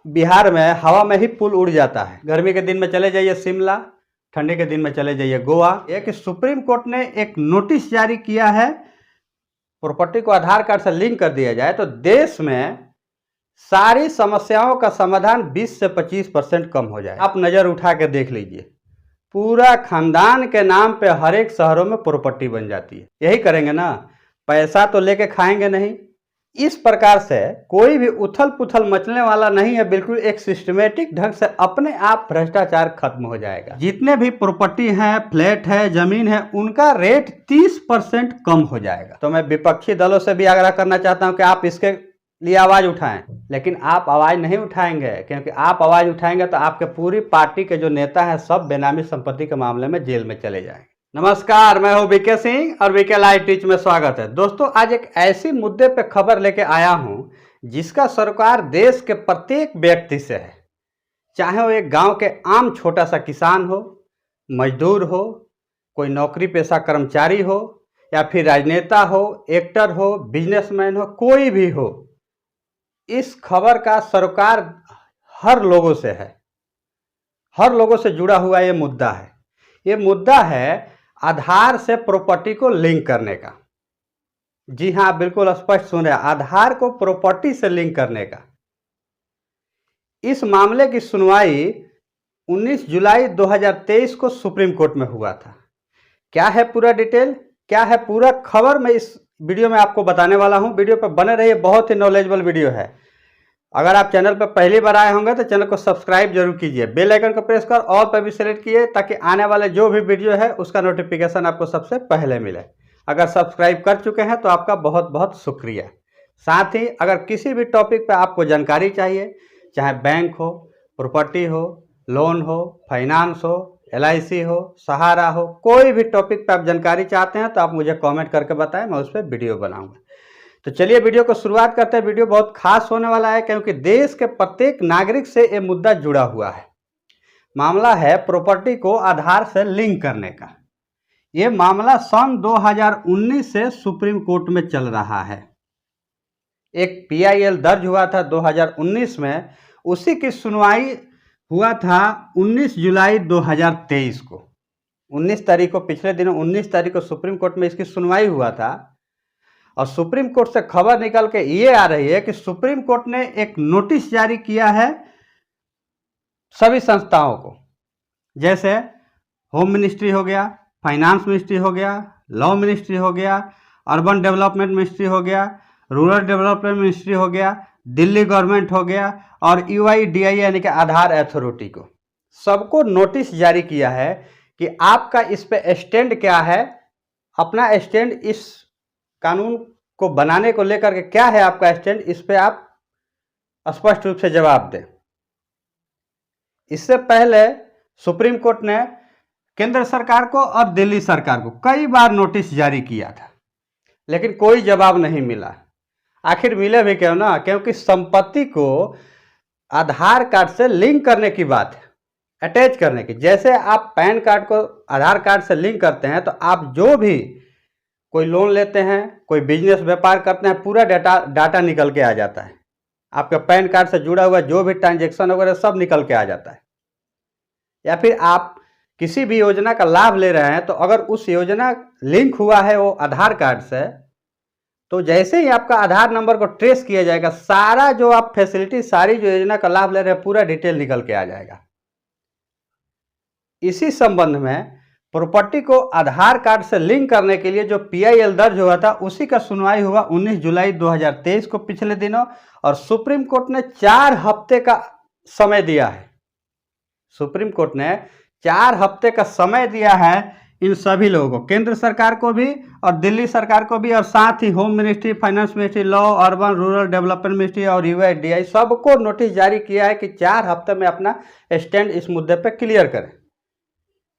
बिहार में हवा में ही पुल उड़ जाता है। गर्मी के दिन में चले जाइए शिमला, ठंडी के दिन में चले जाइए गोवा। एक सुप्रीम कोर्ट ने एक नोटिस जारी किया है, प्रॉपर्टी को आधार कार्ड से लिंक कर दिया जाए तो देश में सारी समस्याओं का समाधान 20 से 25% कम हो जाए। आप नज़र उठा के देख लीजिए, पूरा खानदान के नाम पे हर एक शहरों में प्रॉपर्टी बन जाती है। यही करेंगे ना, पैसा तो लेके खाएंगे नहीं। इस प्रकार से कोई भी उथल पुथल मचने वाला नहीं है। बिल्कुल एक सिस्टमेटिक ढंग से अपने आप भ्रष्टाचार खत्म हो जाएगा। जितने भी प्रॉपर्टी है, फ्लैट है, जमीन है, उनका रेट 30% कम हो जाएगा। तो मैं विपक्षी दलों से भी आग्रह करना चाहता हूं कि आप इसके लिए आवाज उठाएं, लेकिन आप आवाज नहीं उठाएंगे, क्योंकि आप आवाज उठाएंगे तो आपके पूरी पार्टी के जो नेता हैं सब बेनामी संपत्ति के मामले में जेल में चले जाएंगे। नमस्कार, मैं हूं बीके सिंह और बीके लाइव टीच में स्वागत है। दोस्तों, आज एक ऐसी मुद्दे पे खबर लेके आया हूं जिसका सरोकार देश के प्रत्येक व्यक्ति से है, चाहे वो एक गांव के आम छोटा सा किसान हो, मजदूर हो, कोई नौकरी पेशा कर्मचारी हो, या फिर राजनेता हो, एक्टर हो, बिजनेसमैन हो, कोई भी हो। इस खबर का सरोकार हर लोगों से है, हर लोगों से जुड़ा हुआ ये मुद्दा है। ये मुद्दा है आधार से प्रॉपर्टी को लिंक करने का। जी हाँ, बिल्कुल स्पष्ट सुन रहे हैं, आधार को प्रॉपर्टी से लिंक करने का। इस मामले की सुनवाई 19 जुलाई 2023 को सुप्रीम कोर्ट में हुआ था। क्या है पूरा डिटेल, क्या है पूरा खबर, मैं इस वीडियो में आपको बताने वाला हूं। वीडियो पर बने रहिए, बहुत ही नॉलेजेबल वीडियो है। अगर आप चैनल पर पहली बार आए होंगे तो चैनल को सब्सक्राइब जरूर कीजिए, बेल आइकन को प्रेस कर ऑल पर भी सेलेक्ट कीजिए, ताकि आने वाले जो भी वीडियो है उसका नोटिफिकेशन आपको सबसे पहले मिले। अगर सब्सक्राइब कर चुके हैं तो आपका बहुत बहुत शुक्रिया। साथ ही अगर किसी भी टॉपिक पर आपको जानकारी चाहिए, चाहे बैंक हो, प्रॉपर्टी हो, लोन हो, फाइनेंस हो, LIC हो, सहारा हो, कोई भी टॉपिक पर आप जानकारी चाहते हैं तो आप मुझे कॉमेंट करके बताएं, मैं उस पर वीडियो बनाऊंगा। तो चलिए वीडियो को शुरुआत करते हैं। वीडियो बहुत खास होने वाला है, क्योंकि देश के प्रत्येक नागरिक से ये मुद्दा जुड़ा हुआ है। मामला है प्रॉपर्टी को आधार से लिंक करने का। ये मामला सन 2019 से सुप्रीम कोर्ट में चल रहा है। एक PIL दर्ज हुआ था 2019 में, उसी की सुनवाई हुआ था 19 जुलाई 2023 को। 19 तारीख को, पिछले दिनों 19 तारीख को सुप्रीम कोर्ट में इसकी सुनवाई हुआ था। और सुप्रीम कोर्ट से खबर निकल के ये आ रही है कि सुप्रीम कोर्ट ने एक नोटिस जारी किया है सभी संस्थाओं को, जैसे होम मिनिस्ट्री हो गया, फाइनेंस मिनिस्ट्री हो गया, लॉ मिनिस्ट्री हो गया, अर्बन डेवलपमेंट मिनिस्ट्री हो गया, रूरल डेवलपमेंट मिनिस्ट्री हो गया, दिल्ली गवर्नमेंट हो गया, और UIDAI यानी कि आधार अथॉरिटी को, सबको नोटिस जारी किया है कि आपका इस पे स्टैंड क्या है, अपना स्टैंड इस कानून को बनाने को लेकर के क्या है आपका स्टैंड, इस पे आप स्पष्ट रूप से जवाब दें। इससे पहले सुप्रीम कोर्ट ने केंद्र सरकार को और दिल्ली सरकार को कई बार नोटिस जारी किया था, लेकिन कोई जवाब नहीं मिला। आखिर मिले भी क्यों ना, क्योंकि संपत्ति को आधार कार्ड से लिंक करने की बात है, अटैच करने की। जैसे आप पैन कार्ड को आधार कार्ड से लिंक करते हैं तो आप जो भी कोई लोन लेते हैं, कोई बिजनेस व्यापार करते हैं, पूरा डाटा निकल के आ जाता है। आपके पैन कार्ड से जुड़ा हुआ जो भी ट्रांजैक्शन वगैरह सब निकल के आ जाता है। या फिर आप किसी भी योजना का लाभ ले रहे हैं तो अगर उस योजना लिंक हुआ है वो आधार कार्ड से, तो जैसे ही आपका आधार नंबर को ट्रेस किया जाएगा, सारा जो आप फैसिलिटी, सारी जो योजना का लाभ ले रहे हैं, पूरा डिटेल निकल के आ जाएगा। इसी संबंध में प्रॉपर्टी को आधार कार्ड से लिंक करने के लिए जो PIL दर्ज हुआ था, उसी का सुनवाई हुआ 19 जुलाई 2023 को पिछले दिनों। और सुप्रीम कोर्ट ने 4 हफ्ते का समय दिया है। सुप्रीम कोर्ट ने 4 हफ्ते का समय दिया है इन सभी लोगों को, केंद्र सरकार को भी और दिल्ली सरकार को भी, और साथ ही home ministry, finance ministry, law, urban rural development ministry और UIDAI, सबको नोटिस जारी किया है कि 4 हफ्ते में अपना स्टैंड इस मुद्दे पर क्लियर करें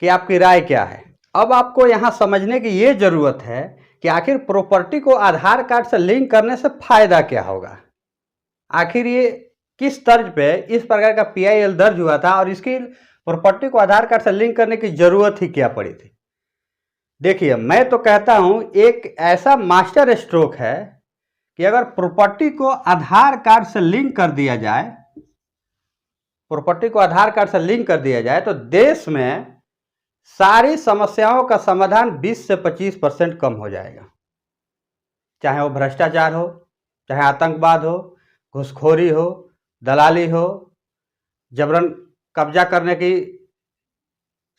कि आपकी राय क्या है। अब आपको यहाँ समझने की ये जरूरत है कि आखिर प्रॉपर्टी को आधार कार्ड से लिंक करने से फायदा क्या होगा। आखिर ये किस तर्ज पे इस प्रकार का PIL दर्ज हुआ था और इसकी प्रॉपर्टी को आधार कार्ड से लिंक करने की जरूरत ही क्या पड़ी थी। देखिए, मैं तो कहता हूँ एक ऐसा मास्टर स्ट्रोक है कि अगर प्रॉपर्टी को आधार कार्ड से लिंक कर दिया जाए प्रॉपर्टी को आधार कार्ड से लिंक कर दिया जाए तो देश में सारी समस्याओं का समाधान 20 से 25% कम हो जाएगा। चाहे वो भ्रष्टाचार हो, चाहे आतंकवाद हो, घूसखोरी हो, दलाली हो, जबरन कब्जा करने की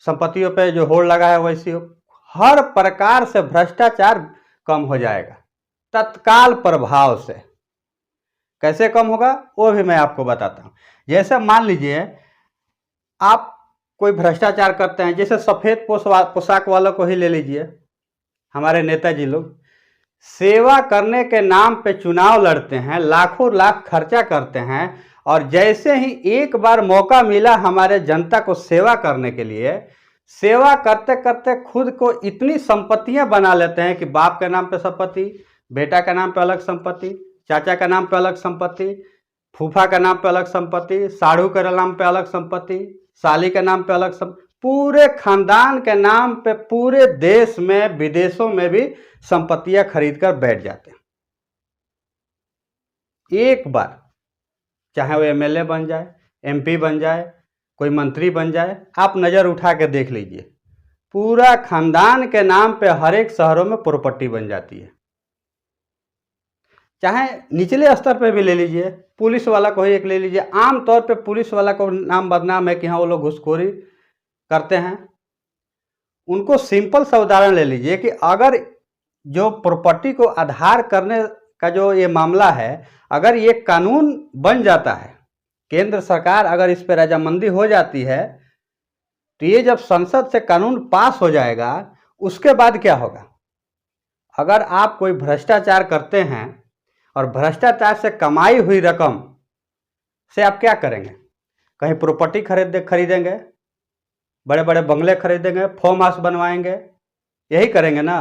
संपत्तियों पे जो होड़ लगा है वैसी हो, हर प्रकार से भ्रष्टाचार कम हो जाएगा तत्काल प्रभाव से। कैसे कम होगा वो भी मैं आपको बताता हूँ। जैसे मान लीजिए आप कोई भ्रष्टाचार करते हैं, जैसे सफ़ेद पोशाक वालों को ही ले लीजिए। हमारे नेताजी लोग सेवा करने के नाम पे चुनाव लड़ते हैं, लाखों लाख खर्चा करते हैं, और जैसे ही एक बार मौका मिला हमारे जनता को सेवा करने के लिए, सेवा करते करते खुद को इतनी संपत्तियां बना लेते हैं कि बाप के नाम पे संपत्ति, बेटा के नाम पे अलग संपत्ति, चाचा के नाम पे अलग संपत्ति, फूफा के नाम पे अलग संपत्ति, साढ़ू के नाम पे अलग संपत्ति, साली के नाम पे अलग संपत्ति, पूरे खानदान के नाम पे पूरे देश में विदेशों में भी संपत्तियां खरीद कर बैठ जाते हैं। एक बार चाहे वो एमएलए बन जाए, एमपी बन जाए, कोई मंत्री बन जाए, आप नज़र उठा के देख लीजिए, पूरा खानदान के नाम पे हर एक शहरों में प्रॉपर्टी बन जाती है। चाहे निचले स्तर पे भी ले लीजिए, पुलिस वाला को ही एक ले लीजिए। आम तौर पे पुलिस वाला को नाम बदनाम है कि हाँ वो लोग घूसखोरी करते हैं। उनको सिंपल सा उदाहरण ले लीजिए कि अगर जो प्रॉपर्टी को आधार करने का जो ये मामला है, अगर ये कानून बन जाता है, केंद्र सरकार अगर इस पर रजामंदी हो जाती है, तो ये जब संसद से कानून पास हो जाएगा उसके बाद क्या होगा? अगर आप कोई भ्रष्टाचार करते हैं और भ्रष्टाचार से कमाई हुई रकम से आप क्या करेंगे? कहीं प्रॉपर्टी खरीदेंगे, बड़े बड़े बंगले खरीदेंगे, फार्म हाउस बनवाएंगे, यही करेंगे ना।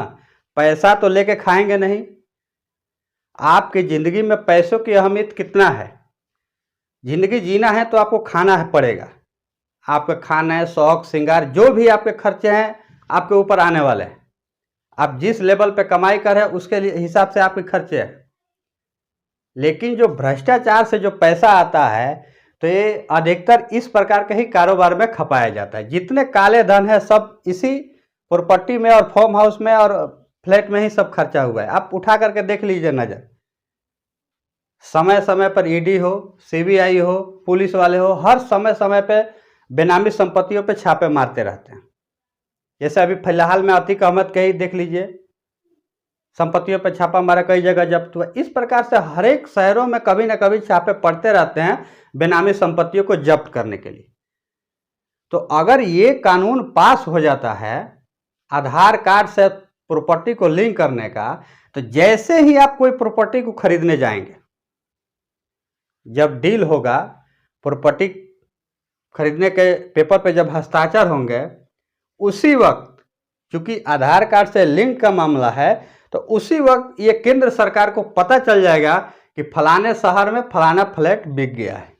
पैसा तो लेके खाएंगे नहीं। आपकी ज़िंदगी में पैसों की अहमियत कितना है? ज़िंदगी जीना है तो आपको खाना पड़ेगा। आपके खाने, शौक, श्रृंगार, जो भी आपके खर्चे हैं आपके ऊपर आने वाले हैं। आप जिस लेवल पे कमाई कर रहे हैं उसके हिसाब से आपके खर्चे हैं। लेकिन जो भ्रष्टाचार से जो पैसा आता है तो ये अधिकतर इस प्रकार के ही कारोबार में खपाया जाता है। जितने काले धन है सब इसी प्रॉपर्टी में और फार्म हाउस में और फ्लैट में ही सब खर्चा हुआ है। आप उठा करके देख लीजिए नज़र। समय समय पर ईडी हो, सीबीआई हो, पुलिस वाले हो, हर समय समय पे बेनामी संपत्तियों पे छापे मारते रहते हैं। जैसे अभी फिलहाल में अतीक अहमद के ही देख लीजिए, संपत्तियों पे छापा मारा, कई जगह जब्त हुआ। इस प्रकार से हर एक शहरों में कभी ना कभी छापे पड़ते रहते हैं बेनामी संपत्तियों को जब्त करने के लिए। तो अगर ये कानून पास हो जाता है आधार कार्ड से प्रॉपर्टी को लिंक करने का, तो जैसे ही आप कोई प्रॉपर्टी को खरीदने जाएंगे, जब डील होगा, प्रॉपर्टी खरीदने के पेपर पे जब हस्ताक्षर होंगे, उसी वक्त चूंकि आधार कार्ड से लिंक का मामला है, तो उसी वक्त ये केंद्र सरकार को पता चल जाएगा कि फलाने शहर में फलाना फ्लैट बिक गया है,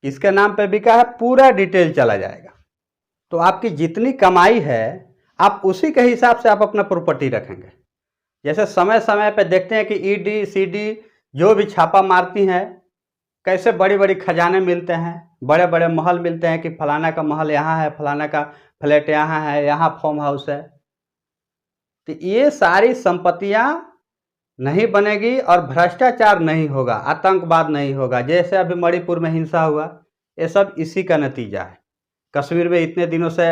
इसके नाम पे बिका है, पूरा डिटेल चला जाएगा। तो आपकी जितनी कमाई है आप उसी के हिसाब से आप अपना प्रॉपर्टी रखेंगे। जैसे समय समय पे देखते हैं कि ईडी सीडी जो भी छापा मारती हैं, कैसे बड़ी बड़ी खजाने मिलते हैं, बड़े बड़े महल मिलते हैं कि फलाना का महल यहाँ है, फलाना का फ्लैट यहाँ है, यहाँ फार्म हाउस है। तो ये सारी संपत्तियां नहीं बनेगी और भ्रष्टाचार नहीं होगा, आतंकवाद नहीं होगा। जैसे अभी मणिपुर में हिंसा हुआ, ये सब इसी का नतीजा है। कश्मीर में इतने दिनों से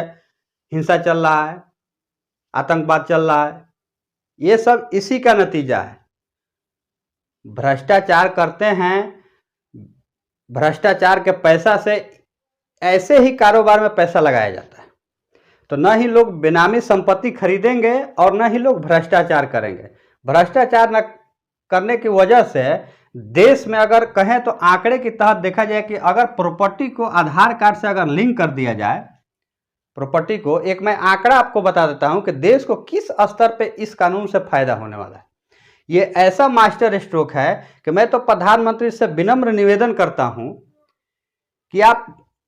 हिंसा चल रहा है, आतंकवाद चल रहा है, ये सब इसी का नतीजा है। भ्रष्टाचार करते हैं, भ्रष्टाचार के पैसा से ऐसे ही कारोबार में पैसा लगाया जाता है। तो न ही लोग बेनामी संपत्ति खरीदेंगे और न ही लोग भ्रष्टाचार करेंगे। भ्रष्टाचार न करने की वजह से देश में अगर कहें तो आंकड़े की तहत देखा जाए कि अगर प्रॉपर्टी को आधार कार्ड से अगर लिंक कर दिया जाए, प्रॉपर्टी को, एक मैं आंकड़ा आपको बता देता हूं कि देश को किस स्तर पे इस कानून से फायदा होने वाला है। ये ऐसा मास्टर स्ट्रोक है कि मैं तो प्रधानमंत्री से विनम्र निवेदन करता हूं कि आप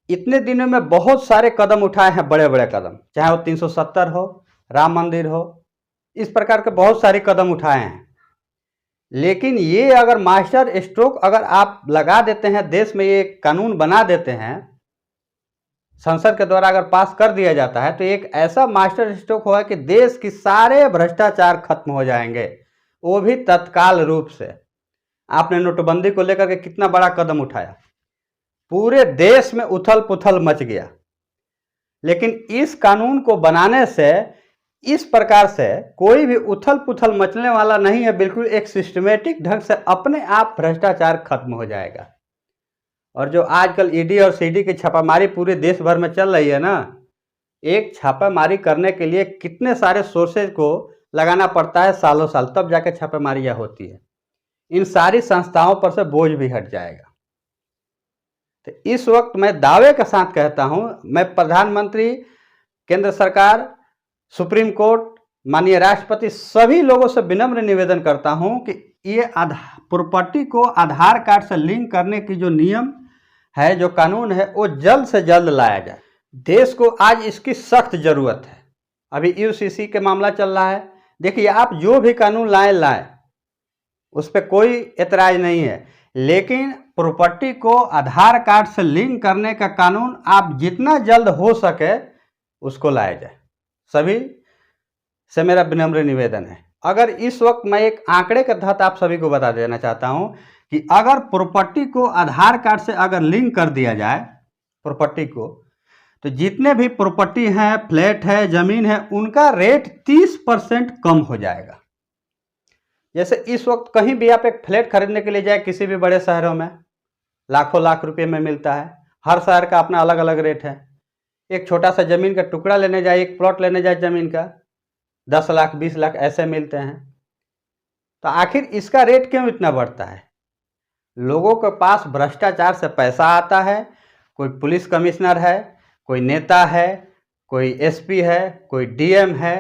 इतने दिनों में बहुत सारे कदम उठाए हैं, बड़े बड़े कदम, चाहे वो 370 हो, राम मंदिर हो, इस प्रकार के बहुत सारे कदम उठाए हैं। लेकिन ये अगर मास्टर स्ट्रोक अगर आप लगा देते हैं, देश में ये कानून बना देते हैं, संसद के द्वारा अगर पास कर दिया जाता है तो एक ऐसा मास्टर स्ट्रोक होगा कि देश की सारे भ्रष्टाचार खत्म हो जाएंगे, वो भी तत्काल रूप से। आपने नोटबंदी को लेकर के कितना बड़ा कदम उठाया, पूरे देश में उथल पुथल मच गया, लेकिन इस कानून को बनाने से इस प्रकार से कोई भी उथल पुथल मचने वाला नहीं है। बिल्कुल एक सिस्टमेटिक ढंग से अपने आप भ्रष्टाचार खत्म हो जाएगा। और जो आजकल ईडी और सीडी की छापामारी पूरे देश भर में चल रही है ना, एक छापामारी करने के लिए कितने सारे सोर्सेज को लगाना पड़ता है, सालों साल, तब जाके छापामारियां होती है। इन सारी संस्थाओं पर से बोझ भी हट जाएगा। तो इस वक्त मैं दावे के साथ कहता हूं, मैं प्रधानमंत्री, केंद्र सरकार, सुप्रीम कोर्ट, माननीय राष्ट्रपति, सभी लोगों से विनम्र निवेदन करता हूं कि ये प्रॉपर्टी को आधार कार्ड से लिंक करने की जो नियम है, जो कानून है, वो जल्द से जल्द लाया जाए। देश को आज इसकी सख्त जरूरत है। अभी यूसीसी के मामला चल रहा है। देखिए, आप जो भी कानून लाएं, उस पर कोई एतराज नहीं है, लेकिन प्रॉपर्टी को आधार कार्ड से लिंक करने का कानून आप जितना जल्द हो सके उसको लाया जाए। सभी से मेरा विनम्र निवेदन है। अगर इस वक्त मैं एक आंकड़े के तहत आप सभी को बता देना चाहता हूं कि अगर प्रॉपर्टी को आधार कार्ड से अगर लिंक कर दिया जाए प्रॉपर्टी को, तो जितने भी प्रॉपर्टी हैं, फ्लैट है, जमीन है, उनका रेट 30% कम हो जाएगा। जैसे इस वक्त कहीं भी आप एक फ्लैट खरीदने के लिए जाए, किसी भी बड़े शहरों में लाखों लाख रुपए में मिलता है। हर शहर का अपना अलग अलग रेट है। एक छोटा सा जमीन का टुकड़ा लेने जाए, एक प्लॉट लेने जाए जमीन का, 10 लाख 20 लाख ऐसे मिलते हैं। तो आखिर इसका रेट क्यों इतना बढ़ता है? लोगों के पास भ्रष्टाचार से पैसा आता है। कोई पुलिस कमिश्नर है, कोई नेता है, कोई एसपी है, कोई डीएम है,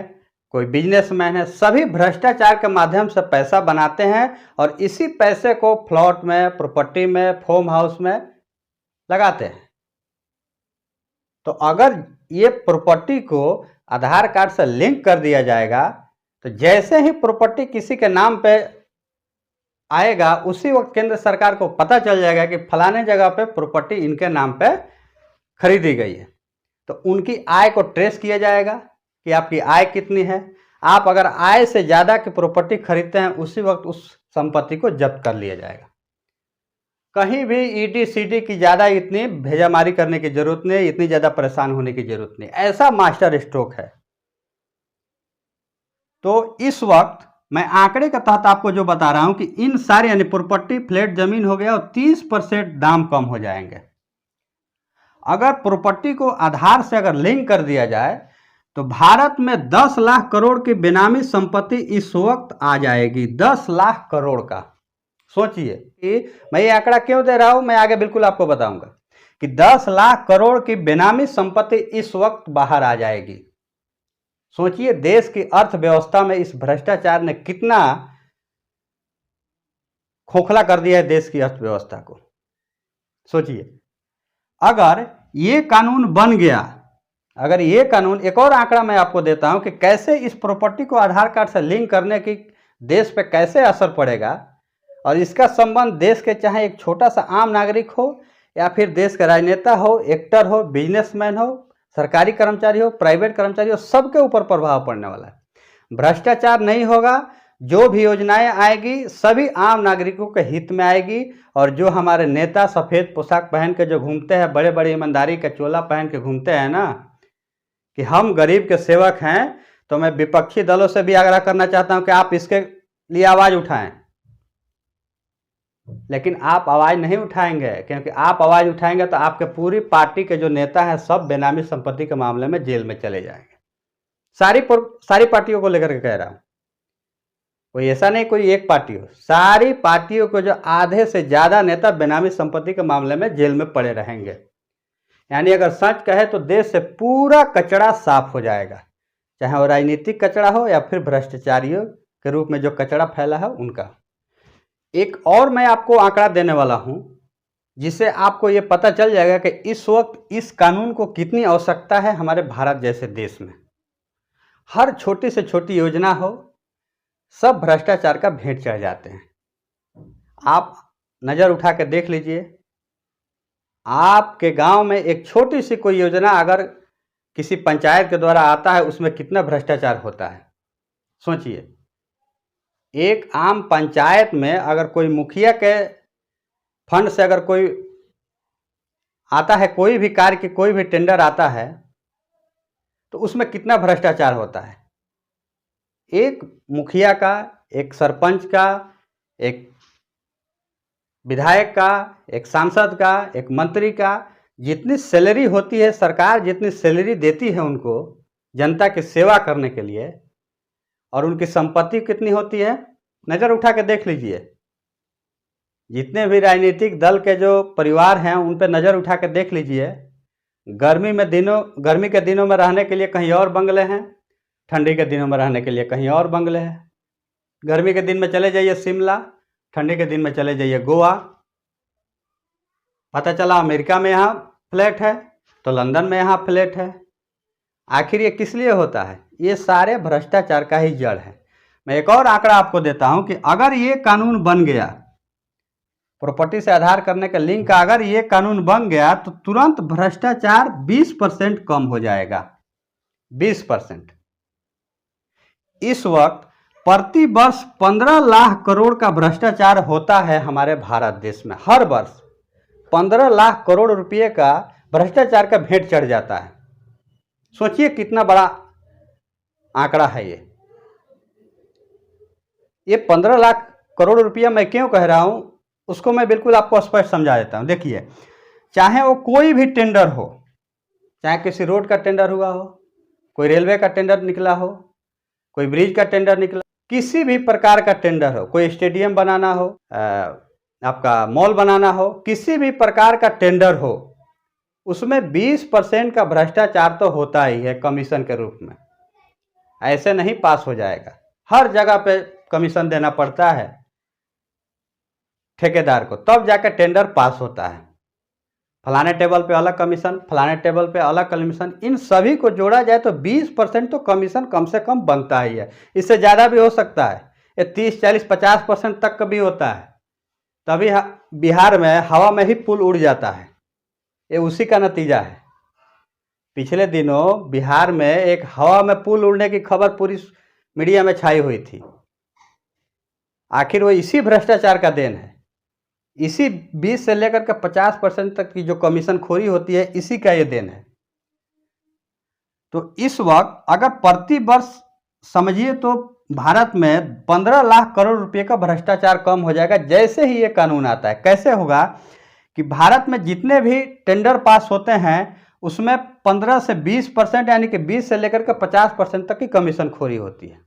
कोई बिजनेसमैन है, सभी भ्रष्टाचार के माध्यम से पैसा बनाते हैं और इसी पैसे को प्लॉट में, प्रॉपर्टी में, फार्म हाउस में लगाते हैं। तो अगर ये प्रॉपर्टी को आधार कार्ड से लिंक कर दिया जाएगा, तो जैसे ही प्रॉपर्टी किसी के नाम पे आएगा, उसी वक्त केंद्र सरकार को पता चल जाएगा कि फलाने जगह पे प्रॉपर्टी इनके नाम पे खरीदी गई है। तो उनकी आय को ट्रेस किया जाएगा कि आपकी आय कितनी है। आप अगर आय से ज़्यादा की प्रॉपर्टी खरीदते हैं, उसी वक्त उस संपत्ति को जब्त कर लिया जाएगा। कहीं भी ईडी सीडी की ज़्यादा इतनी भेजामारी करने की जरूरत नहीं, इतनी ज़्यादा परेशान होने की जरूरत नहीं। ऐसा मास्टर स्ट्रोक है। तो इस वक्त मैं आंकड़े के तहत आपको जो बता रहा हूं कि इन सारे, यानी प्रॉपर्टी, फ्लैट, जमीन हो गया, और 30% दाम कम हो जाएंगे। अगर प्रॉपर्टी को आधार से अगर लिंक कर दिया जाए तो भारत में 10 लाख करोड़ की बेनामी संपत्ति इस वक्त आ जाएगी। 10 लाख करोड़ का सोचिए कि मैं ये आंकड़ा क्यों दे रहा हूं, मैं आगे बिल्कुल आपको बताऊंगा कि 10 लाख करोड़ की बेनामी संपत्ति इस वक्त बाहर आ जाएगी। सोचिए देश की अर्थव्यवस्था में इस भ्रष्टाचार ने कितना खोखला कर दिया है देश की अर्थव्यवस्था को। सोचिए, अगर ये कानून बन गया, अगर ये कानून, एक और आंकड़ा मैं आपको देता हूं कि कैसे इस प्रॉपर्टी को आधार कार्ड से लिंक करने की देश पे कैसे असर पड़ेगा, और इसका संबंध देश के चाहे एक छोटा सा आम नागरिक हो या फिर देश का राजनेता हो, एक्टर हो, बिजनेसमैन हो, सरकारी कर्मचारी हो, प्राइवेट कर्मचारी हो, सबके ऊपर प्रभाव पड़ने वाला है। भ्रष्टाचार नहीं होगा, जो भी योजनाएं आएगी सभी आम नागरिकों के हित में आएगी। और जो हमारे नेता सफ़ेद पोशाक पहन के जो घूमते हैं, बड़े बड़े ईमानदारी का चोला पहन के घूमते हैं ना कि हम गरीब के सेवक हैं, तो मैं विपक्षी दलों से भी आग्रह करना चाहता हूं कि आप इसके लिए आवाज़ उठाएं। लेकिन आप आवाज़ नहीं उठाएंगे, क्योंकि आप आवाज़ उठाएंगे तो आपके पूरी पार्टी के जो नेता हैं सब बेनामी संपत्ति के मामले में जेल में चले जाएंगे। सारी पार्टियों को लेकर के कह रहा हूं, कोई ऐसा नहीं कोई एक पार्टी हो, सारी पार्टियों को जो आधे से ज़्यादा नेता बेनामी संपत्ति के मामले में जेल में पड़े रहेंगे। यानी अगर सच कहे तो देश से पूरा कचरा साफ हो जाएगा, चाहे वो राजनीतिक कचरा हो या फिर भ्रष्टाचारियों के रूप में जो कचरा फैला है उनका। एक और मैं आपको आंकड़ा देने वाला हूं जिससे आपको ये पता चल जाएगा कि इस वक्त इस कानून को कितनी आवश्यकता है हमारे भारत जैसे देश में। हर छोटी से छोटी योजना हो, सब भ्रष्टाचार का भेंट चढ़ जाते हैं। आप नज़र उठा के देख लीजिए, आपके गांव में एक छोटी सी कोई योजना अगर किसी पंचायत के द्वारा आता है, उसमें कितना भ्रष्टाचार होता है सोचिए। एक आम पंचायत में अगर कोई मुखिया के फंड से अगर कोई आता है, कोई भी कार्य के कोई भी टेंडर आता है, तो उसमें कितना भ्रष्टाचार होता है। एक मुखिया का, एक सरपंच का, एक विधायक का, एक सांसद का, एक मंत्री का जितनी सैलरी होती है, सरकार जितनी सैलरी देती है उनको जनता की सेवा करने के लिए, और उनकी संपत्ति कितनी होती है, नज़र उठा के देख लीजिए। जितने भी राजनीतिक दल के जो परिवार हैं उन पर नज़र उठा के देख लीजिए। गर्मी के दिनों में रहने के लिए कहीं और बंगले हैं, ठंडी के दिनों में रहने के लिए कहीं और बंगले हैं। गर्मी के दिन में चले जाइए शिमला, ठंडी के दिन में चले जाइए गोवा। पता चला अमेरिका में यहाँ फ्लैट है तो लंदन में यहाँ फ्लैट है। आखिर ये किस लिए होता है? ये सारे भ्रष्टाचार का ही जड़ है। मैं एक और आंकड़ा आपको देता हूँ कि अगर ये कानून बन गया, प्रॉपर्टी से आधार करने का लिंक का अगर ये कानून बन गया तो तुरंत भ्रष्टाचार 20% कम हो जाएगा। 20%। इस वक्त प्रति वर्ष 15 लाख करोड़ का भ्रष्टाचार होता है हमारे भारत देश में। हर वर्ष 15 लाख करोड़ रुपए का भ्रष्टाचार का भेंट चढ़ जाता है। सोचिए कितना बड़ा आंकड़ा है ये 15 लाख करोड़ रुपया। मैं क्यों कह रहा हूं उसको मैं बिल्कुल आपको स्पष्ट समझा देता हूं। देखिए, चाहे वो कोई भी टेंडर हो, चाहे किसी रोड का टेंडर हुआ हो, कोई रेलवे का टेंडर निकला हो, कोई ब्रिज का टेंडर निकला, किसी भी प्रकार का टेंडर हो, कोई स्टेडियम बनाना हो, आपका मॉल बनाना हो, किसी भी प्रकार का टेंडर हो, उसमें 20% का भ्रष्टाचार तो होता ही है कमीशन के रूप में। ऐसे नहीं पास हो जाएगा। हर जगह पे कमीशन देना पड़ता है ठेकेदार को, तब जाकर टेंडर पास होता है। फलाने टेबल पे अलग कमीशन, फलाने टेबल पे अलग कमीशन, इन सभी को जोड़ा जाए तो 20% तो कमीशन कम से कम बनता ही है। इससे ज़्यादा भी हो सकता है, ये 30, 40, 50% तक का भी होता है। तभी बिहार में हवा में ही पुल उड़ जाता है। ये उसी का नतीजा है। पिछले दिनों बिहार में एक हवा में पुल उड़ने की खबर पूरी मीडिया में छाई हुई थी। आखिर वो इसी भ्रष्टाचार का देन है। इसी 20 से लेकर के 50% तक की जो कमीशन खोरी होती है, इसी का ये देन है। तो इस वक्त अगर प्रति वर्ष समझिए तो भारत में 15 लाख करोड़ रुपए का भ्रष्टाचार कम हो जाएगा जैसे ही ये कानून आता है। कैसे होगा कि भारत में जितने भी टेंडर पास होते हैं उसमें 15 से 20% यानी कि 20 से लेकर के 50% तक की कमीशन खोरी होती है।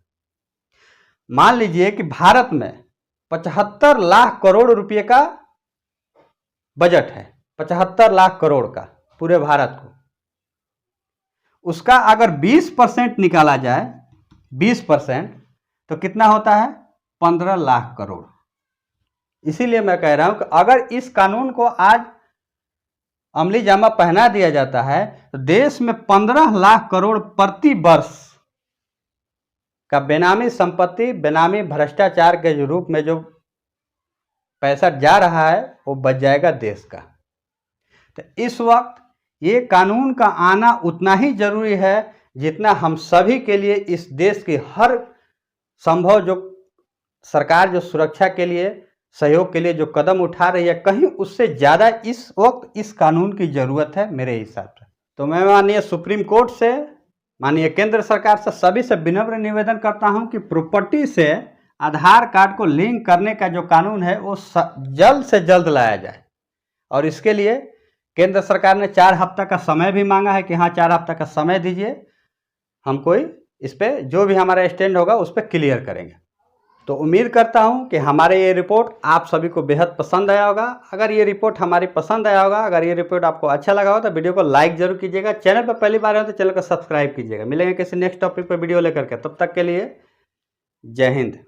मान लीजिए कि भारत में 75 लाख करोड़ रुपए का बजट है, 75 लाख करोड़ का पूरे भारत को। उसका अगर 20% निकाला जाए, 20%, तो कितना होता है? 15 लाख करोड़। इसीलिए मैं कह रहा हूं कि अगर इस कानून को आज अमली जामा पहना दिया जाता है तो देश में 15 लाख करोड़ प्रति वर्ष का बेनामी संपत्ति, बेनामी भ्रष्टाचार के रूप में जो पैसा जा रहा है वो बच जाएगा देश का। तो इस वक्त ये कानून का आना उतना ही जरूरी है जितना हम सभी के लिए इस देश की हर संभव जो सरकार जो सुरक्षा के लिए, सहयोग के लिए जो कदम उठा रही है, कहीं उससे ज़्यादा इस वक्त इस कानून की ज़रूरत है मेरे हिसाब से। तो मैं माननीय सुप्रीम कोर्ट से, माननीय केंद्र सरकार से, सभी से विनम्र निवेदन करता हूं कि प्रॉपर्टी से आधार कार्ड को लिंक करने का जो कानून है वो जल्द से जल्द लाया जाए। और इसके लिए केंद्र सरकार ने 4 हफ्ता का समय भी मांगा है कि हाँ 4 हफ्ता का समय दीजिए, हम कोई इस पर जो भी हमारा स्टैंड होगा उस पर क्लियर करेंगे। तो उम्मीद करता हूं कि हमारे ये रिपोर्ट आप सभी को बेहद पसंद आया होगा। अगर ये रिपोर्ट हमारी पसंद आया होगा, अगर ये रिपोर्ट आपको अच्छा लगा हो तो वीडियो को लाइक जरूर कीजिएगा। चैनल पर पहली बार हो तो चैनल को सब्सक्राइब कीजिएगा। मिलेंगे किसी नेक्स्ट टॉपिक पर वीडियो लेकर के, तब तक के लिए जय हिंद।